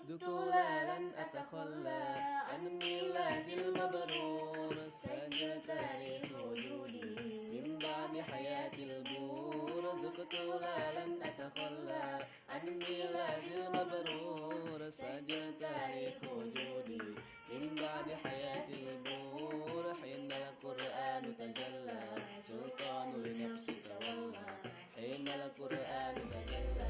دخولا لن أتخلى عن ميلادي المبرور. سجل تاريخ وجودي من بعد حياة البور. دخولا لن أتخلى عن ميلادي المبرور. سجل تاريخ وجودي من بعد حياة البور. حين القرآن تجلى سلطان لنفس تولى. حين القرآن تجلى.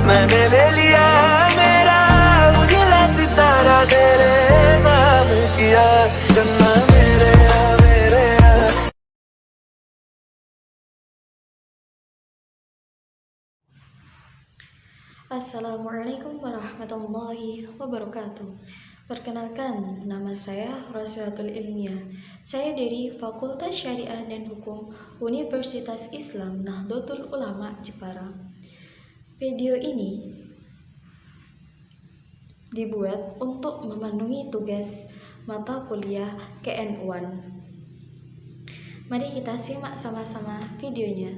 मैंने ले लिया मेरा उजला सितारा तेरे नाम किया चन्ना मेरे मेरे। Assalamualaikum warahmatullahi wabarakatuh. Perkenalkan, nama saya Rosiatul Ilmiah. Saya dari Fakultas Syariah dan Hukum Universitas Islam Nahdlatul Ulama Jepara. Video ini dibuat untuk memenuhi tugas mata kuliah KN1. Mari kita simak sama-sama videonya.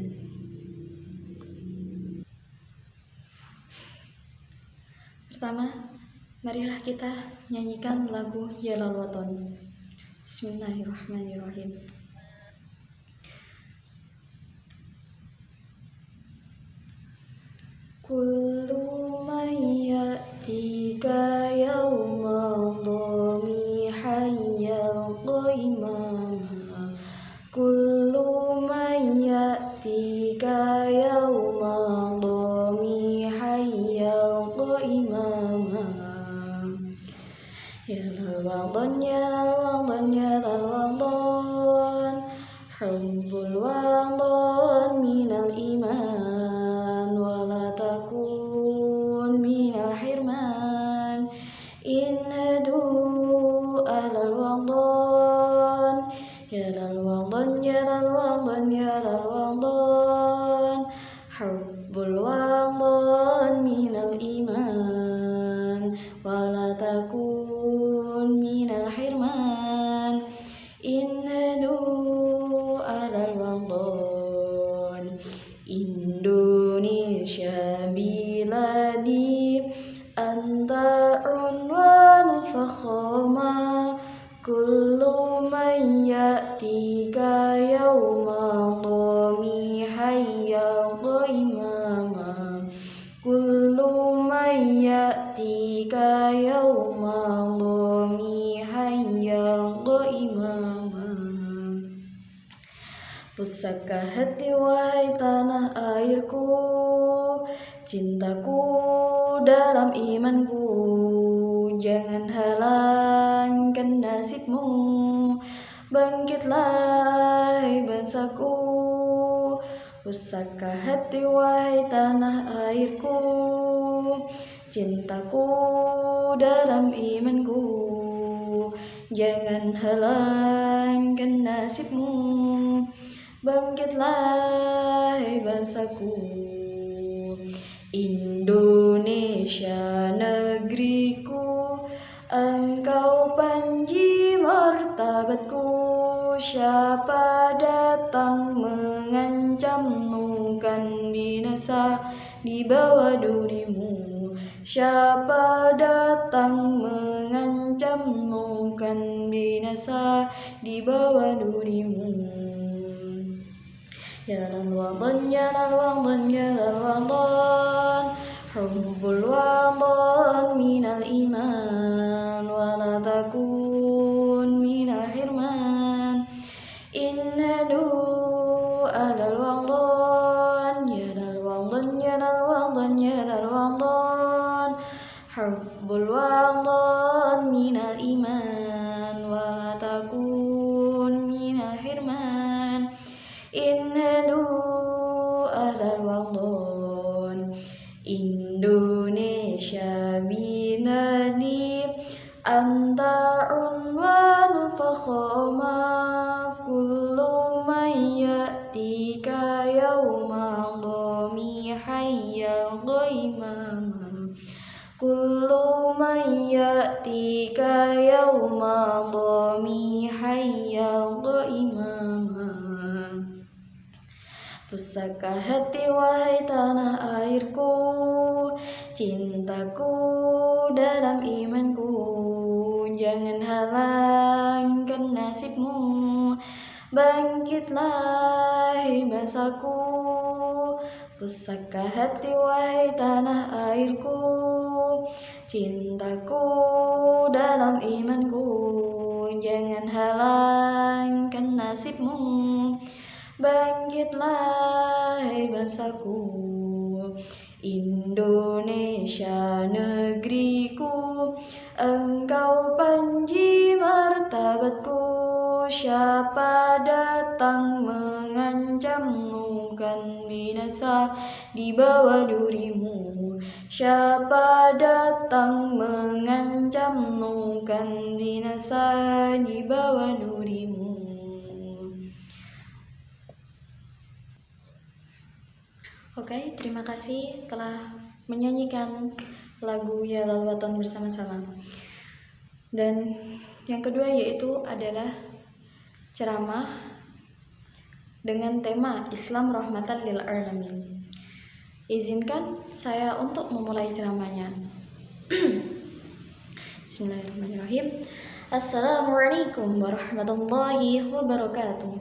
Pertama, marilah kita nyanyikan lagu Yalal Waton. Bismillahirrahmanirrahim. Kullu man ya'tika yawma dhami hayyal qaimama. Kullu man ya'tika yawma dhami hayyal qaimama. Yalal waton yalal waton yalal waton, hubbul waton minal iman, wala takun minal hirman. Innadu alal waton, yalal waton yalal waton yalal waton, hubbul waton minal iman, wala takun minal hirman. Innadu alal waton. Indonesia biladi anta unwan fakhama. Kullu man ya'tika yawma dhami hayyal qaimama. Kullu man ya'tika yawma dhami hayyal qaimama. Pusaka hati wahai tanah airku, cintaku dalam imanku. Jangan halangkan nasibmu, bangkitlah bangsaku. Pusaka hati wahai tanah airku, cintaku dalam imanku. Jangan halangkan nasibmu, Bangkitlah hai bangsaku, Indonesia negeriku, engkau panji martabatku. Siapa datang mengancam nukan binasa di bawah durimu. Siapa datang mengancam nukan binasa di bawah durimu. Ya lal waطن ya lal waطن ya lal waطن, hubbul waطن minal iman, wala takun minal hirman. Innadu alal waطن ya lal waطن ya lal waطن ya lal waطن, hubbul waطن minal iman, wala takun minal hirman. Innadu alal waطن Indonesia binani, anta unwanu fakhama, kullu man ya'tika yawma dhami hayyal ghaimama, kullu man ya'tika yawma dhami hayyal ghaimama. Pusaka hati wahai tanah airku, cintaku dalam imanku, jangan halangkan nasibmu. Bangkitlah hai bangsaku, pusaka hati wahai tanah airku, cintaku dalam imanku, jangan halangkan nasibmu. Bangkitlah hai bangsaku, Indonesia negeriku, engkau panji martabatku. Siapa datang mengancam nukan binasa di bawah durimu. Siapa datang mengancam nukan binasa di bawah durimu. Oke, terima kasih telah menyanyikan lagu Ya Lal Waطن bersama-sama. Dan yang kedua yaitu adalah ceramah dengan tema Islam Rahmatan Lil Alamin. Izinkan saya untuk memulai ceramahnya. Bismillahirrahmanirrahim. Assalamualaikum warahmatullahi wabarakatuh.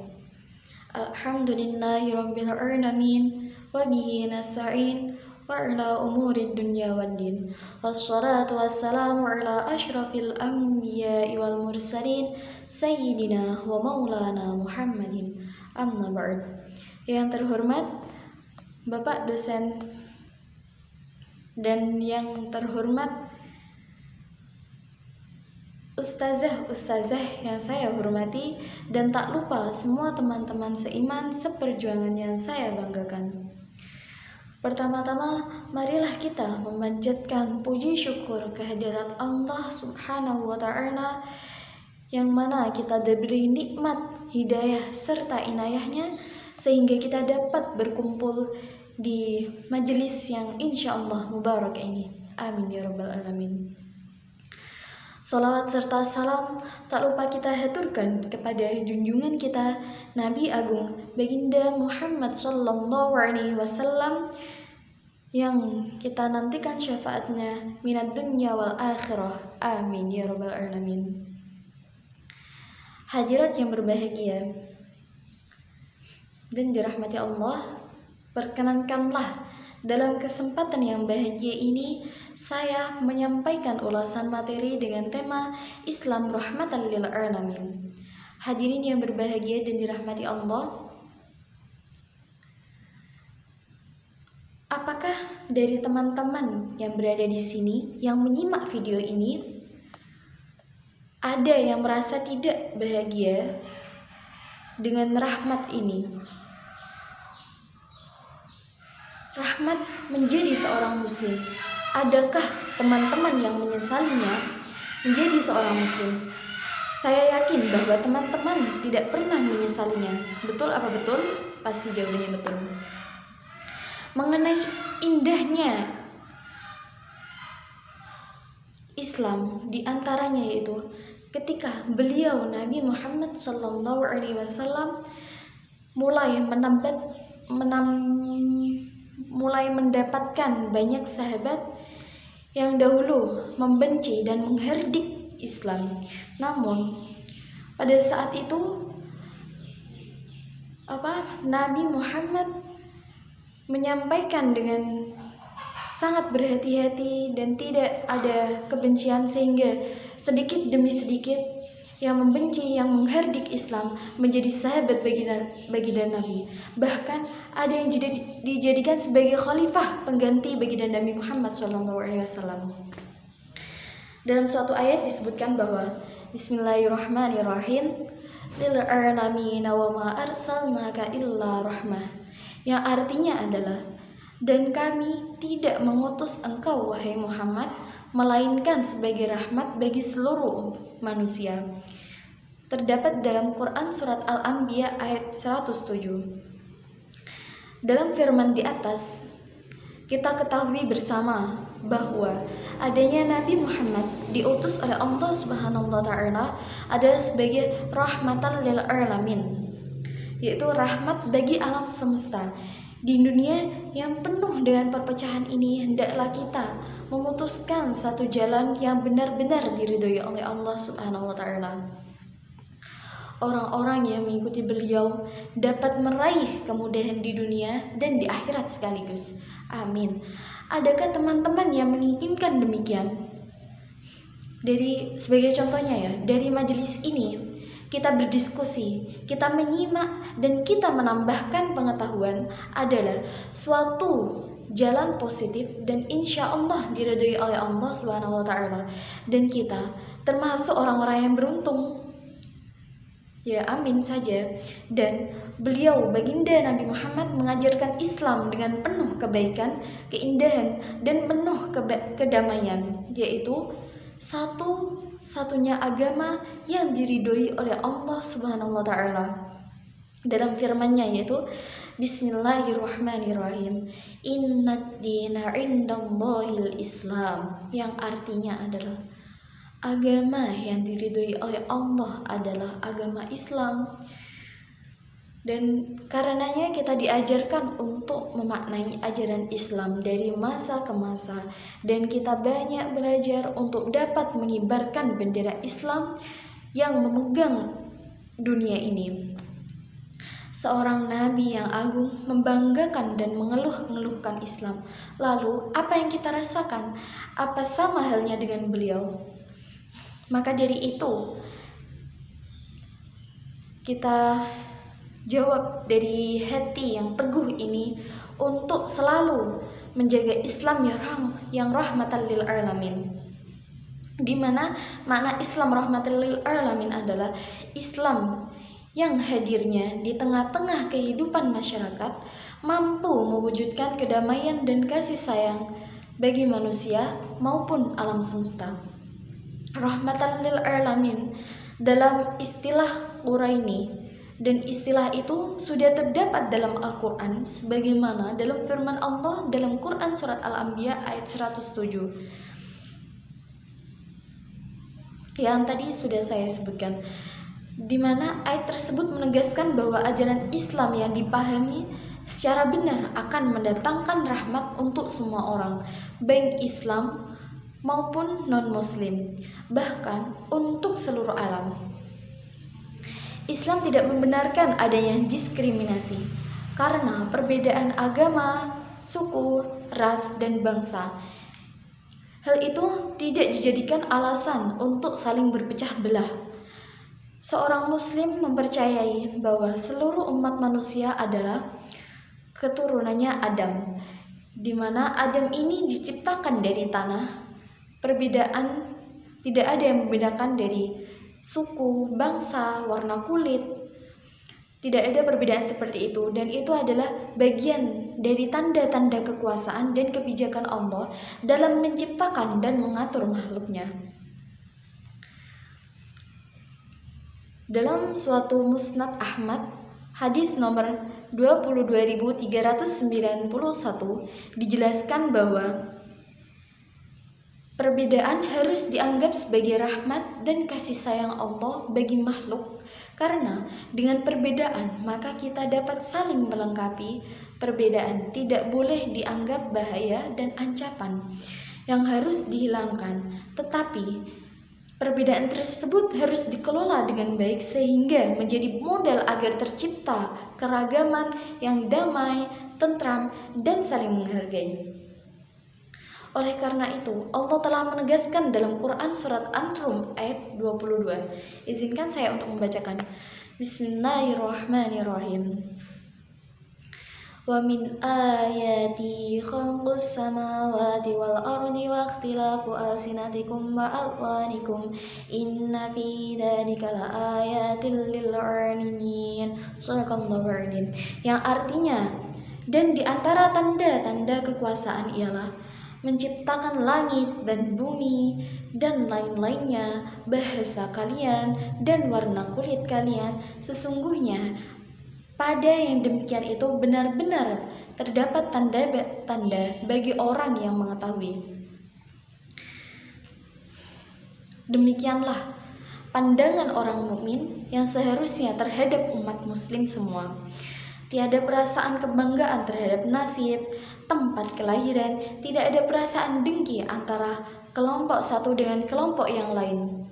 Alhamdulillahirabbil alamin. Wabihi nasta'in wa ala umuri dunya waddin, wassalatu wassalamu ala ashrafil anbiya'i wal mursalin, sayyidina wa maulana Muhammadin, amma ba'd. Yang terhormat Bapak dosen dan yang terhormat Ustazah yang saya hormati, dan tak lupa semua teman-teman seiman seperjuangan yang saya banggakan. Pertama-tama, marilah kita memanjatkan puji syukur kehadirat Allah Subhanahu wa Ta'ala, yang mana kita diberi nikmat, hidayah, serta inayahnya, sehingga kita dapat berkumpul di majelis yang insya Allah mubarak ini. Amin ya rabbal alamin. Salawat serta salam tak lupa kita haturkan kepada junjungan kita Nabi Agung Baginda Muhammad Sallallahu Alaihi Wasallam, yang kita nantikan syafaatnya minad dunya wal akhirah. Amin ya rabbal alamin. Hadirat yang berbahagia dan dirahmati Allah, perkenankanlah dalam kesempatan yang bahagia ini saya menyampaikan ulasan materi dengan tema Islam Rahmatan Lil Alamin. Hadirin yang berbahagia dan dirahmati Allah, apakah dari teman-teman yang berada di sini yang menyimak video ini ada yang merasa tidak bahagia dengan rahmat ini? Rahmat menjadi seorang muslim. Adakah teman-teman yang menyesalinya menjadi seorang muslim? Saya yakin bahwa teman-teman tidak pernah menyesalinya. Betul apa betul? Pasti jawabannya betul. Mengenai indahnya Islam, diantaranya yaitu ketika beliau Nabi Muhammad SAW mulai mendapatkan banyak sahabat yang dahulu membenci dan mengherdik Islam. Namun pada saat itu Nabi Muhammad menyampaikan dengan sangat berhati-hati dan tidak ada kebencian, sehingga sedikit demi sedikit yang membenci, yang mengherdik Islam menjadi sahabat baginda Nabi. Bahkan ada yang dijadikan sebagai khalifah pengganti baginda Nabi Muhammad SAW. Dalam suatu ayat disebutkan bahwa Bismillahirrahmanirrahim, lil alamina wa ma arsalnaka illa rahmah, yang artinya adalah, dan kami tidak mengutus engkau wahai Muhammad melainkan sebagai rahmat bagi seluruh manusia. Terdapat dalam Quran surat Al-Anbiya ayat 107. Dalam firman di atas, kita ketahui bersama bahwa adanya Nabi Muhammad diutus oleh Allah Subhanahu wa taala adalah sebagai rahmatan lil alamin, yaitu rahmat bagi alam semesta. Di dunia yang penuh dengan perpecahan ini, hendaklah kita memutuskan satu jalan yang benar-benar diridhoi oleh Allah Subhanahu wa taala. Orang-orang yang mengikuti beliau dapat meraih kemudahan di dunia dan di akhirat sekaligus. Amin. Adakah teman-teman yang menginginkan demikian? Sebagai contohnya ya, dari majelis ini kita berdiskusi, kita menyimak, dan kita menambahkan pengetahuan adalah suatu jalan positif dan insya Allah diridhoi oleh Allah Subhanahu wa taala, dan kita termasuk orang-orang yang beruntung. Ya, amin saja. Dan beliau baginda Nabi Muhammad mengajarkan Islam dengan penuh kebaikan, keindahan, dan penuh kedamaian, yaitu satu-satunya agama yang diridhoi oleh Allah Subhanahu wa taala. Dalam firman-Nya yaitu Bismillahirrahmanirrahim, Innad dina indallahil Islam, yang artinya adalah agama yang diridhoi oleh Allah adalah agama Islam. Dan karenanya kita diajarkan untuk memaknai ajaran Islam dari masa ke masa, dan kita banyak belajar untuk dapat mengibarkan bendera Islam yang memegang dunia ini. Seorang nabi yang agung membanggakan dan mengeluh-ngeluhkan Islam. Lalu apa yang kita rasakan? Apa sama halnya dengan beliau? Maka dari itu kita jawab dari hati yang teguh ini untuk selalu menjaga Islam yang rahmatan lil alamin. Di mana makna Islam rahmatan lil alamin adalah Islam yang hadirnya di tengah-tengah kehidupan masyarakat mampu mewujudkan kedamaian dan kasih sayang bagi manusia maupun alam semesta. Rahmatan lil alamin dalam istilah Quraini, dan istilah itu sudah terdapat dalam Al-Quran sebagaimana dalam firman Allah dalam Quran surat Al-Anbiya ayat 107 yang tadi sudah saya sebutkan, di mana ayat tersebut menegaskan bahwa ajaran Islam yang dipahami secara benar akan mendatangkan rahmat untuk semua orang, baik Islam maupun non-muslim, bahkan untuk seluruh alam. Islam tidak membenarkan adanya diskriminasi karena perbedaan agama, suku, ras, dan bangsa. Hal itu tidak dijadikan alasan untuk saling berpecah belah. Seorang muslim mempercayai bahwa seluruh umat manusia adalah keturunannya Adam, di mana Adam ini diciptakan dari tanah. Perbedaan tidak ada yang membedakan dari suku, bangsa, warna kulit. Tidak ada perbedaan seperti itu, dan itu adalah bagian dari tanda-tanda kekuasaan dan kebijakan Allah dalam menciptakan dan mengatur makhluknya. Dalam suatu Musnad Ahmad, hadis nomor 22.391 dijelaskan bahwa perbedaan harus dianggap sebagai rahmat dan kasih sayang Allah bagi makhluk, karena dengan perbedaan maka kita dapat saling melengkapi. Perbedaan tidak boleh dianggap bahaya dan ancaman yang harus dihilangkan, tetapi perbedaan tersebut harus dikelola dengan baik sehingga menjadi modal agar tercipta keragaman yang damai, tentram, dan saling menghargai. Oleh karena itu, Allah telah menegaskan dalam Quran surat An-Rum ayat 22. Izinkan saya untuk membacakan. Bismillahirrahmanirrahim. Wa min ayati khalqus samawati wal ardi wa ikhtilafu alsinatikum wa alwanikum inna fi dzalika laayatil lil alimin. Shadaqallahu adzim. Yang artinya, dan di antara tanda-tanda kekuasaan ialah menciptakan langit dan bumi dan lain-lainnya, bahasa kalian dan warna kulit kalian. Sesungguhnya pada yang demikian itu benar-benar terdapat tanda-tanda bagi orang yang mengetahui. Demikianlah pandangan orang mukmin yang seharusnya terhadap umat muslim semua. Tiada perasaan kebanggaan terhadap nasib, tempat kelahiran, tidak ada perasaan dengki antara kelompok satu dengan kelompok yang lain,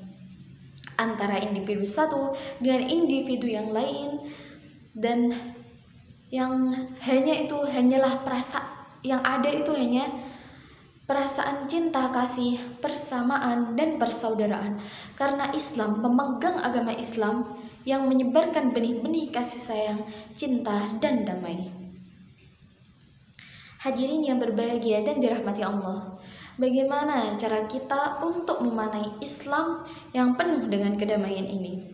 antara individu satu dengan individu yang lain, dan yang hanyalah perasaan cinta, kasih, persamaan, dan persaudaraan. Karena Islam, pemegang agama Islam yang menyebarkan benih-benih kasih sayang, cinta, dan damai. Hadirin yang berbahagia dan dirahmati Allah, bagaimana cara kita untuk memaknai Islam yang penuh dengan kedamaian ini?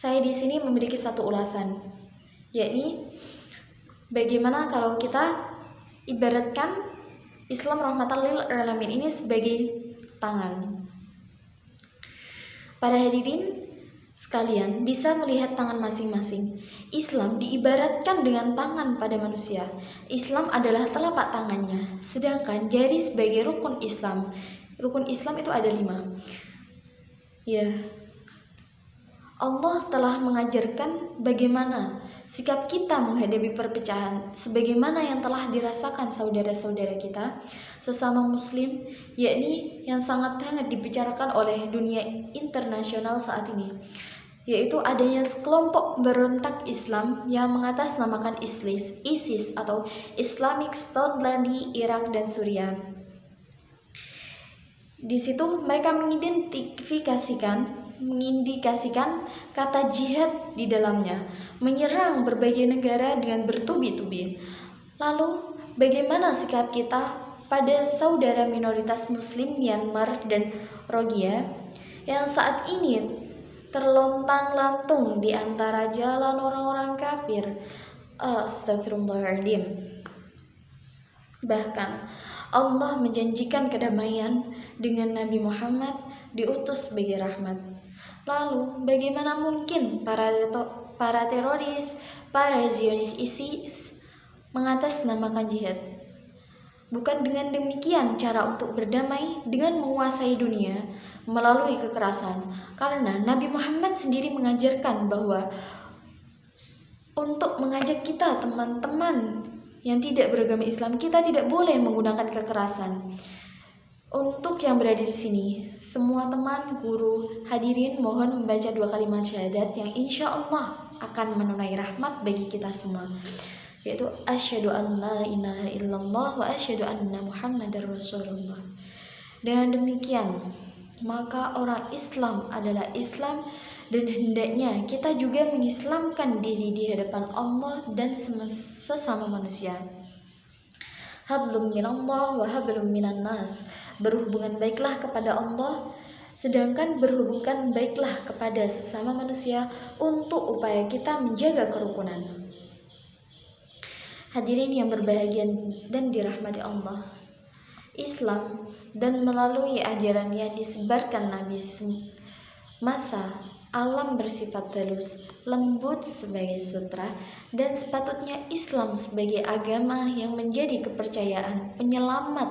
Saya di sini memiliki satu ulasan, yakni bagaimana kalau kita ibaratkan Islam rahmatan lil alamin ini sebagai tangan. Para hadirin sekalian bisa melihat tangan masing-masing. Islam diibaratkan dengan tangan pada manusia. Islam adalah telapak tangannya, sedangkan jari sebagai rukun Islam. Rukun Islam itu ada 5. Ya, Allah telah mengajarkan bagaimana sikap kita menghadapi perpecahan, sebagaimana yang telah dirasakan saudara-saudara kita sesama muslim, yakni yang sangat hangat dibicarakan oleh dunia internasional saat ini, yaitu adanya sekelompok berontak Islam yang mengatasnamakan ISIS atau Islamic State di Irak dan Suriah. Di situ mereka mengindikasikan kata jihad di dalamnya, menyerang berbagai negara dengan bertubi-tubi. Lalu, bagaimana sikap kita pada saudara minoritas muslim Myanmar dan Rohingya yang saat ini terlontang-lantung di antara jalan orang-orang kafir? Astagfirullahaladzim. Bahkan Allah menjanjikan kedamaian dengan Nabi Muhammad diutus sebagai rahmat. Lalu bagaimana mungkin para teroris, para Zionis ISIS mengatasnamakan jihad? Bukan dengan demikian cara untuk berdamai dengan menguasai dunia melalui kekerasan, karena Nabi Muhammad sendiri mengajarkan bahwa untuk mengajak kita teman-teman yang tidak beragama Islam, kita tidak boleh menggunakan kekerasan. Untuk yang berada di sini, semua teman, guru, hadirin mohon membaca 2 kalimat syahadat yang insya Allah akan menunai rahmat bagi kita semua, yaitu asyhadu an la ilaha illallah wa asyhadu anna muhammadar rasulullah. Dengan demikian, maka orang Islam adalah Islam, dan hendaknya kita juga mengislamkan diri di hadapan Allah dan sesama manusia. Hablum minallah wa hablum minan nas. Berhubungan baiklah kepada Allah, sedangkan berhubungkan baiklah kepada sesama manusia untuk upaya kita menjaga kerukunan. Hadirin yang berbahagia dan dirahmati Allah, Islam dan melalui ajaran yang disebarkan Nabi masa alam bersifat halus, lembut sebagai sutra, dan sepatutnya Islam sebagai agama yang menjadi kepercayaan penyelamat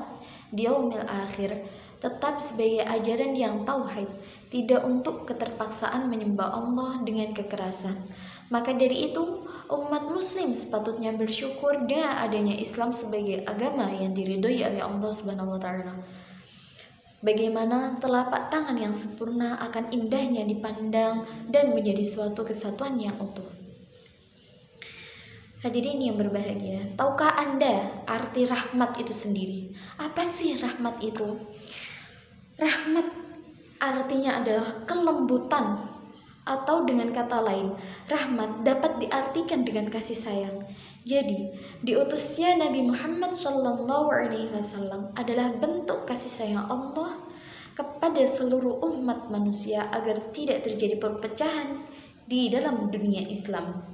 di yaumil akhir tetap sebagai ajaran yang tauhid, tidak untuk keterpaksaan menyembah Allah dengan kekerasan. Maka dari itu, umat muslim sepatutnya bersyukur dengan adanya Islam sebagai agama yang diridhoi oleh Allah Subhanahu wa taala. Bagaimana telapak tangan yang sempurna akan indahnya dipandang dan menjadi suatu kesatuan yang utuh. Hadirin yang berbahagia, tahukah Anda arti rahmat itu sendiri? Apa sih rahmat itu? Rahmat artinya adalah kelembutan, atau dengan kata lain, rahmat dapat diartikan dengan kasih sayang. Jadi, diutusnya Nabi Muhammad SAW adalah bentuk kasih sayang Allah kepada seluruh umat manusia agar tidak terjadi perpecahan di dalam dunia Islam.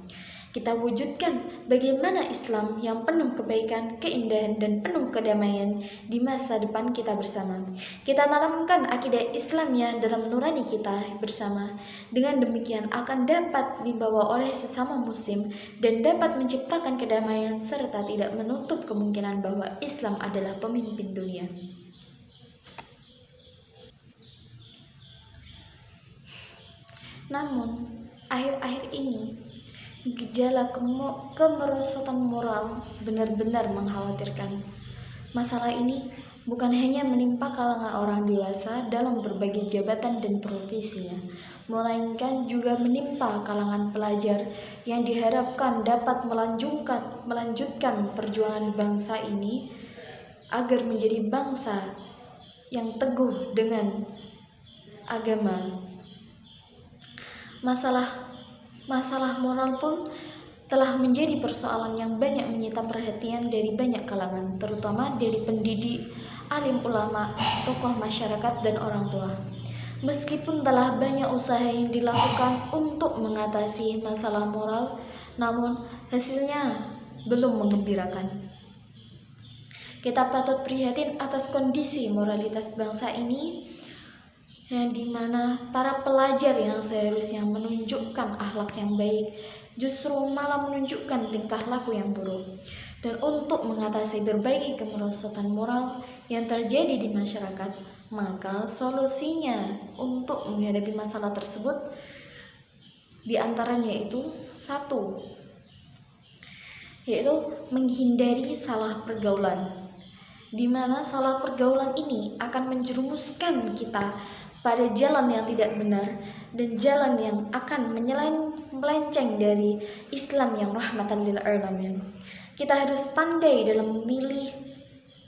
Kita wujudkan bagaimana Islam yang penuh kebaikan, keindahan, dan penuh kedamaian di masa depan kita bersama. Kita tanamkan akidah Islamnya dalam nurani kita bersama. Dengan demikian akan dapat dibawa oleh sesama muslim dan dapat menciptakan kedamaian serta tidak menutup kemungkinan bahwa Islam adalah pemimpin dunia. Namun, akhir-akhir ini gejala kemerosotan moral benar-benar mengkhawatirkan. Masalah ini bukan hanya menimpa kalangan orang dewasa dalam berbagai jabatan dan profesinya, melainkan juga menimpa kalangan pelajar yang diharapkan dapat melanjutkan perjuangan bangsa ini agar menjadi bangsa yang teguh dengan agama. Masalah moral pun telah menjadi persoalan yang banyak menyita perhatian dari banyak kalangan, terutama dari pendidik, alim ulama, tokoh masyarakat, dan orang tua. Meskipun telah banyak usaha yang dilakukan untuk mengatasi masalah moral, namun hasilnya belum menggembirakan. Kita patut prihatin atas kondisi moralitas bangsa ini, yang dimana para pelajar yang seharusnya menunjukkan akhlak yang baik justru malah menunjukkan tingkah laku yang buruk. Dan untuk mengatasi berbagai kemerosotan moral yang terjadi di masyarakat, maka solusinya untuk menghadapi masalah tersebut diantaranya itu satu, yaitu menghindari salah pergaulan, di mana salah pergaulan ini akan menjerumuskan kita pada jalan yang tidak benar dan jalan yang akan melenceng dari Islam yang rahmatan lil alamin. Kita harus pandai dalam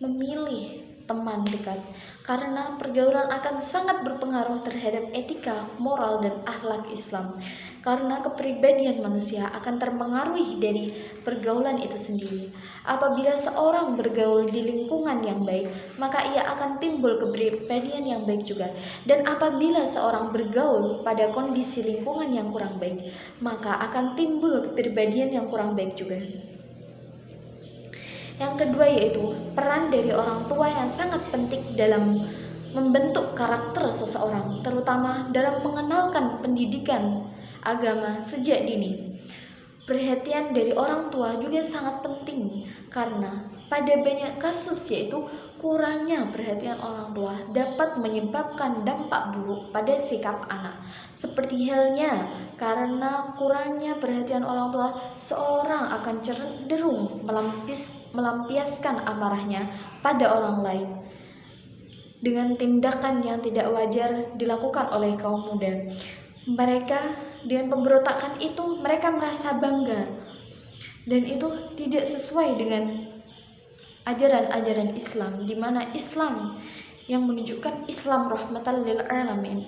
memilih teman dekat, karena pergaulan akan sangat berpengaruh terhadap etika, moral, dan akhlak Islam. Karena kepribadian manusia akan terpengaruhi dari pergaulan itu sendiri. Apabila seorang bergaul di lingkungan yang baik, maka ia akan timbul kepribadian yang baik juga. Dan apabila seorang bergaul pada kondisi lingkungan yang kurang baik, maka akan timbul kepribadian yang kurang baik juga. Yang kedua yaitu peran dari orang tua yang sangat penting dalam membentuk karakter seseorang, terutama dalam mengenalkan pendidikan agama sejak dini. Perhatian dari orang tua juga sangat penting, karena pada banyak kasus yaitu kurangnya perhatian orang tua dapat menyebabkan dampak buruk pada sikap anak. Seperti halnya karena kurangnya perhatian orang tua, seorang akan cenderung melampiaskan amarahnya pada orang lain dengan tindakan yang tidak wajar dilakukan oleh kaum muda. Mereka dengan pemberontakan itu mereka merasa bangga, dan itu tidak sesuai dengan ajaran-ajaran Islam, di mana Islam yang menunjukkan Islam rahmatan lil alamin.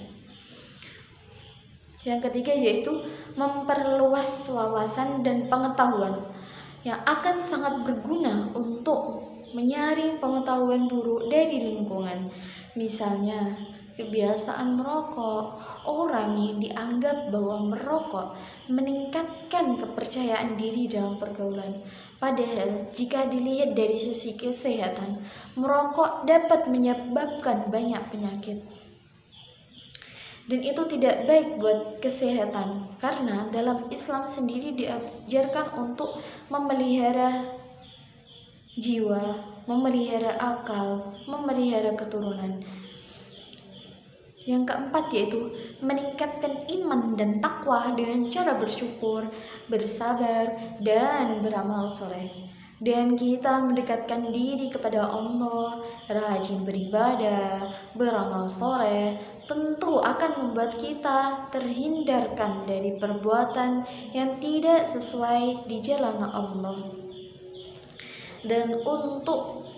Yang ketiga yaitu memperluas wawasan dan pengetahuan yang akan sangat berguna untuk menyaring pengetahuan buruk dari lingkungan. Misalnya kebiasaan merokok. Orang yang dianggap bahwa merokok meningkatkan kepercayaan diri dalam pergaulan. Padahal jika dilihat dari sisi kesehatan, merokok dapat menyebabkan banyak penyakit. Dan itu tidak baik buat kesehatan, karena dalam Islam sendiri diajarkan untuk memelihara jiwa, memelihara akal, memelihara keturunan. Yang keempat yaitu meningkatkan iman dan takwa dengan cara bersyukur, bersabar, dan beramal soleh. Dan kita mendekatkan diri kepada Allah, rajin beribadah, beramal soleh, tentu akan membuat kita terhindarkan dari perbuatan yang tidak sesuai di jalan Allah. Dan untuk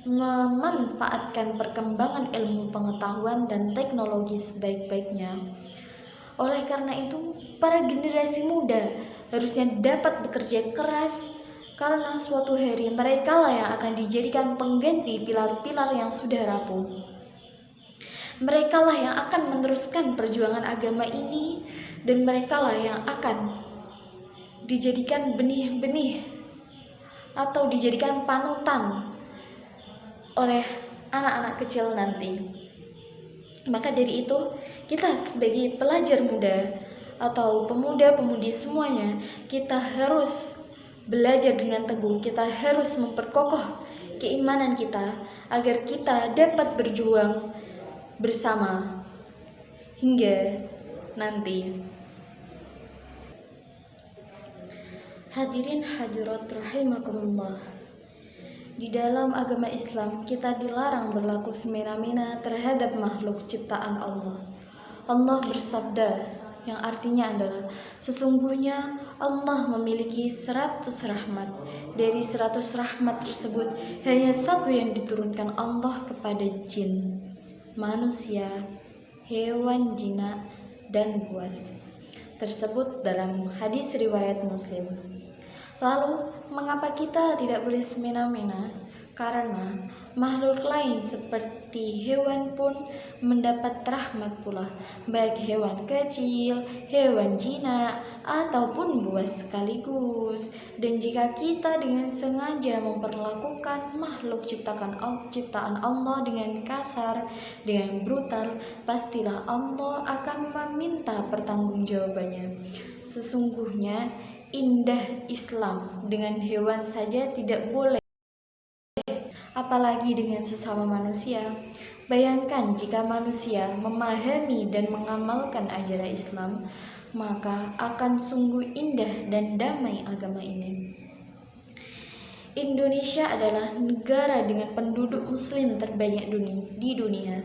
memanfaatkan perkembangan ilmu pengetahuan dan teknologi sebaik-baiknya. Oleh karena itu, para generasi muda harusnya dapat bekerja keras, karena suatu hari mereka lah yang akan dijadikan pengganti pilar-pilar yang sudah rapuh. Mereka lah yang akan meneruskan perjuangan agama ini, dan mereka lah yang akan dijadikan benih-benih atau dijadikan panutan oleh anak-anak kecil nanti. Maka dari itu, kita sebagai pelajar muda atau pemuda-pemudi semuanya, kita harus belajar dengan teguh, kita harus memperkokoh keimanan kita agar kita dapat berjuang bersama hingga nanti. Hadirin hadirat rahimakumullah. Di dalam agama Islam, kita dilarang berlaku semena-mena terhadap makhluk ciptaan Allah. Allah bersabda, yang artinya adalah, sesungguhnya Allah memiliki 100 rahmat. Dari 100 rahmat tersebut, hanya satu yang diturunkan Allah kepada jin, manusia, hewan jinak, dan buas. Tersebut dalam hadis riwayat Muslim. Lalu, mengapa kita tidak boleh semena-mena? Karena makhluk lain seperti hewan pun mendapat rahmat pula, baik hewan kecil, hewan jinak, ataupun buas sekaligus. Dan jika kita dengan sengaja memperlakukan makhluk ciptaan Allah dengan kasar, dengan brutal, pastilah Allah akan meminta pertanggungjawabannya. Sesungguhnya indah Islam dengan hewan saja tidak boleh, apalagi dengan sesama manusia. Bayangkan jika manusia memahami dan mengamalkan ajaran Islam, maka akan sungguh indah dan damai agama ini. Indonesia adalah negara dengan penduduk muslim terbanyak di dunia.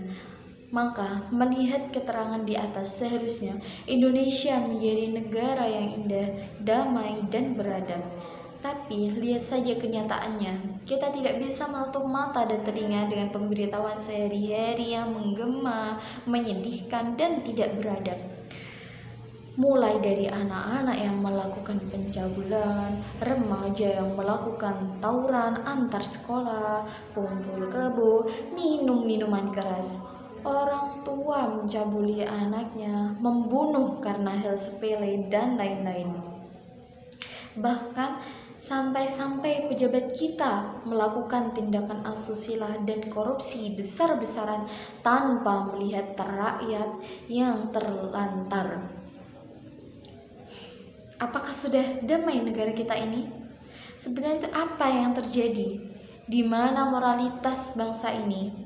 Maka, melihat keterangan di atas, seharusnya Indonesia menjadi negara yang indah, damai, dan beradab. Tapi, lihat saja kenyataannya. Kita tidak bisa menutup mata dan telinga dengan pemberitahuan sehari-hari yang menggema, menyedihkan, dan tidak beradab. Mulai dari anak-anak yang melakukan pencabulan, remaja yang melakukan tawuran antar sekolah, kumpul kebo, minum minuman keras. Orang tua mencabuli anaknya, membunuh karena hal sepele, dan lain-lain. Bahkan sampai-sampai pejabat kita melakukan tindakan asusila dan korupsi besar-besaran tanpa melihat rakyat yang terlantar. Apakah sudah damai negara kita ini? Sebenarnya apa yang terjadi? Di mana moralitas bangsa ini?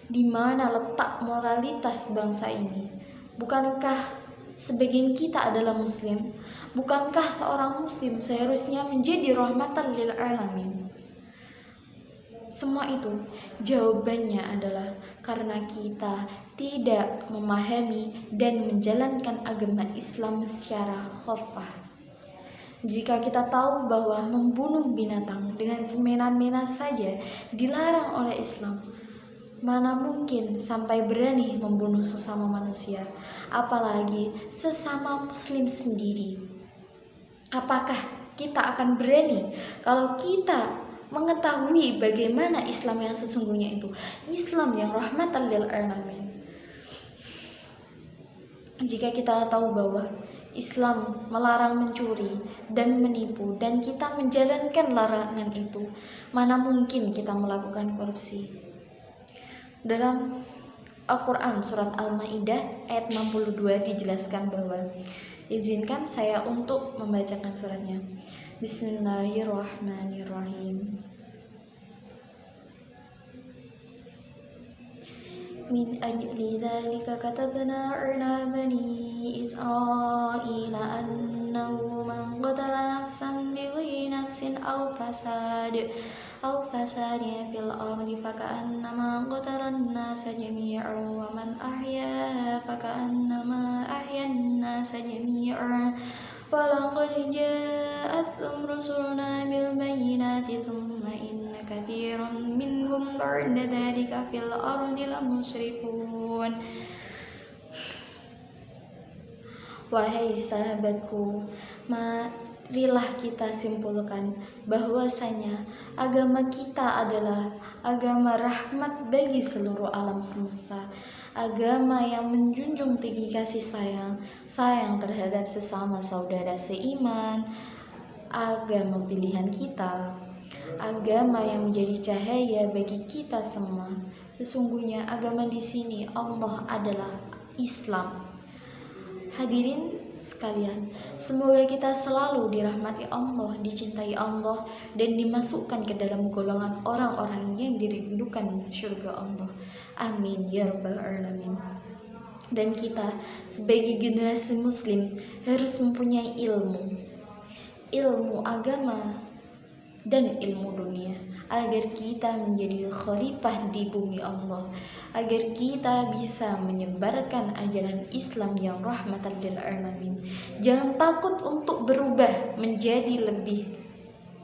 Di mana letak moralitas bangsa ini? Bukankah sebagian kita adalah muslim? Bukankah seorang muslim seharusnya menjadi rahmatan lil alamin? Semua itu jawabannya adalah karena kita tidak memahami dan menjalankan agama Islam secara khofah. Jika kita tahu bahwa membunuh binatang dengan semena-mena saja dilarang oleh Islam, mana mungkin sampai berani membunuh sesama manusia, apalagi sesama muslim sendiri? Apakah kita akan berani kalau kita mengetahui bagaimana Islam yang sesungguhnya itu, Islam yang rahmatan lil alamin? Jika kita tahu bahwa Islam melarang mencuri dan menipu, dan kita menjalankan larangan itu, mana mungkin kita melakukan korupsi? Dalam Al-Quran surat Al-Ma'idah ayat 62 dijelaskan bahwa, izinkan saya untuk membacakan suratnya. Bismillahirrahmanirrahim. Min ajli dzalika katabna ala bani Israila annahu man qatala nafsan bighairi nafsin aw fasadin fil ardi faka'annama qatala an-nasa jami'an wa man ahyaha faka'annama ahya an-nasa jami'an. Walaqad ja'athum rusuluna bil bayyinati thumma inna katsiran minhum ba'da dzalika fil ardi lamusrifun. Wahai sahabatku, marilah kita simpulkan bahwasanya agama kita adalah agama rahmat bagi seluruh alam semesta, agama yang menjunjung tinggi kasih sayang terhadap sesama saudara seiman, agama pilihan kita, agama yang menjadi cahaya bagi kita semua. Sesungguhnya agama di sini Allah adalah Islam. Hadirin sekalian, semoga kita selalu dirahmati Allah, dicintai Allah, dan dimasukkan ke dalam golongan orang-orang yang dirindukan surga Allah. Amin ya rabbal alamin. Dan kita sebagai generasi muslim harus mempunyai ilmu agama dan ilmu dunia, agar kita menjadi khalifah di bumi Allah, agar kita bisa menyebarkan ajaran Islam yang rahmatan lil alamin. Jangan takut untuk berubah menjadi lebih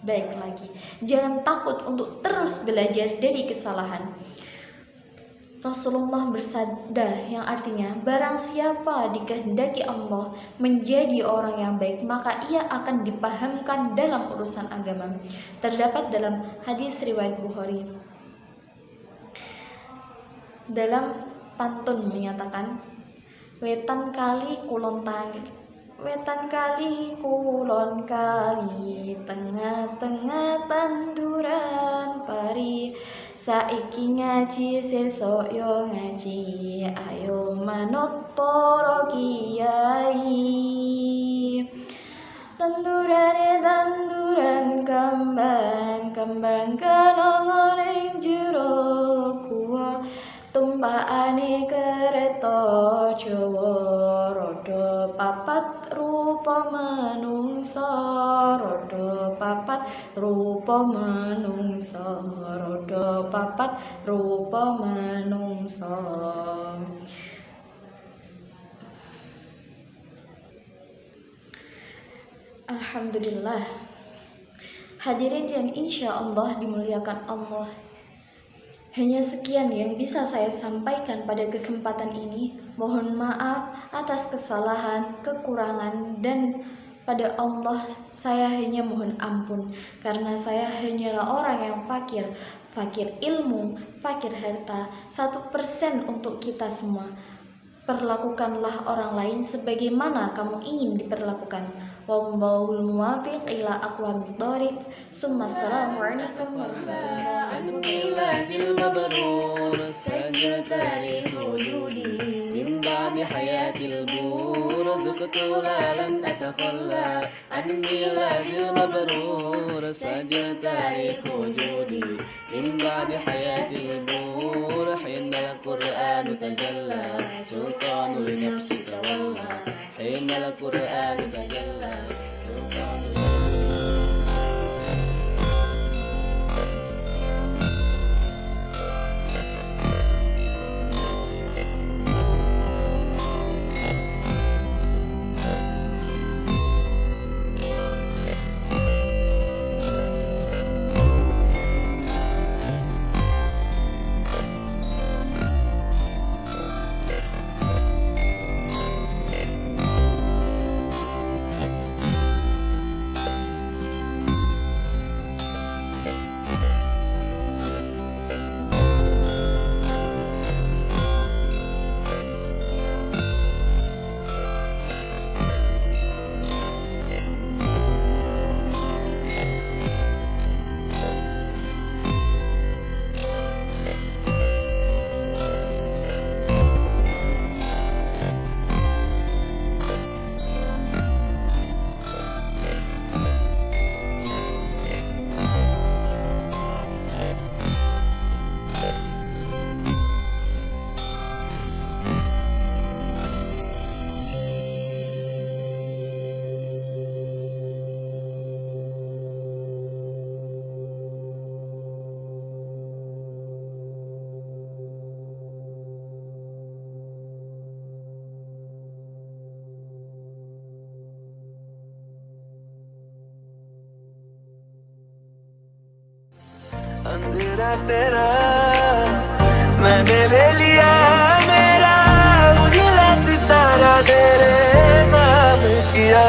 baik lagi. Jangan takut untuk terus belajar dari kesalahan. Rasulullah bersabda yang artinya, barang siapa dikehendaki Allah menjadi orang yang baik, maka ia akan dipahamkan dalam urusan agama. Terdapat dalam hadis riwayat Bukhari. Dalam pantun menyatakan, wetan kali kulon kali, tengah-tengah tanduran pari. Saiki ngaji sesok yo ngaji, ayo manut para kiai. Tanduran kembang kanongon ing jero kuwa, tumpakane kereta Jawa, roda papat rupa manungsa, roda papat rupa manungsa, roda papat rupa manungsa. Alhamdulillah. Hadirin yang insya Allah dimuliakan Allah, hanya sekian yang bisa saya sampaikan pada kesempatan ini. Mohon maaf atas kesalahan, kekurangan, dan pada Allah saya hanya mohon ampun, karena saya hanyalah orang yang fakir ilmu, fakir harta. 1% untuk kita semua. Perlakukanlah orang lain sebagaimana kamu ingin diperlakukan. Wallahul muwaffiq ila aqwamit thoriq. Assalamualaikum warahmatullahi wabarakatuh. سجل تاريخ وجودي من بعد حياة البور، ذقت لا لن أتخلى عن ميلاد المبرور. سجل تاريخ وجودي من بعد حياة البور، حين القرآن تجلى سلطان لنفس تولى، حين القرآن تجلى سلطان. तेरा तेरा मैंने ले लिया मेरा उजला सितारा तेरे नाम किया